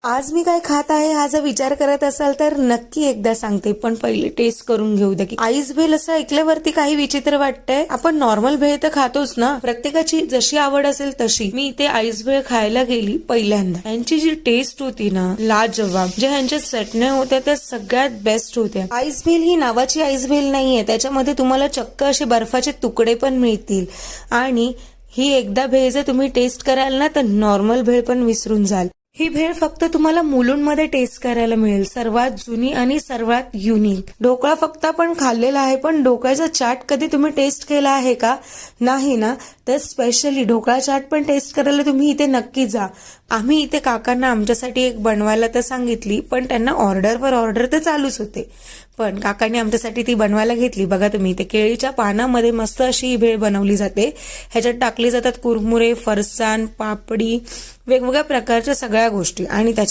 आज मी काय खात आहे हा जर विचार करत असाल तर नक्की एकदा सांगते, पण पहिले टेस्ट करून घेऊ द्या की आईस भेल असं ऐकल्यावरती काही विचित्र वाटतंय. आपण नॉर्मल भेळ तर खातोच ना, प्रत्येकाची जशी आवड असेल तशी. मी इथे आईस भेळ खायला गेली पहिल्यांदा. यांची जी टेस्ट होती ना लाजवाब, जे ह्यांच्या चटण्या होत्या त्या सगळ्यात बेस्ट होत्या. आईस भेल ही नावाची आईस भेल नाहीये, त्याच्यामध्ये तुम्हाला चक्क असे बर्फाचे तुकडे पण मिळतील. आणि ही एकदा भेळ जर तुम्ही टेस्ट कराल ना तर नॉर्मल भेळ पण विसरून जाल. ही भेळ फक्त तुम्हाला मुलुंडमध्ये टेस्ट करायला मिळेल, सर्वात जुनी आणि सर्वात युनिक. ढोकळा फक्त आपण खाल्लेला आहे, पण ढोकळ्याचा चाट कधी तुम्ही टेस्ट केला आहे का? नाही ना, तर स्पेशली ढोकळा चाट पण टेस्ट करायला तुम्ही इथे नक्की जा. आम्ही इथे काकांना आमच्यासाठी एक बनवायला तर सांगितली, पण त्यांना ऑर्डरवर ऑर्डर तर चालूच होते. पण काकांनी आमच्यासाठी ती बनवायला घेतली. बघा तुम्ही, ते केळीच्या पानामध्ये मस्त अशी ही भेळ बनवली जाते. ह्याच्यात टाकली जातात कुरमुरे, फरसाण, पापडी, वेगवेगळ्या प्रकारच्या सगळ्या गोष्टी आणि त्याच्या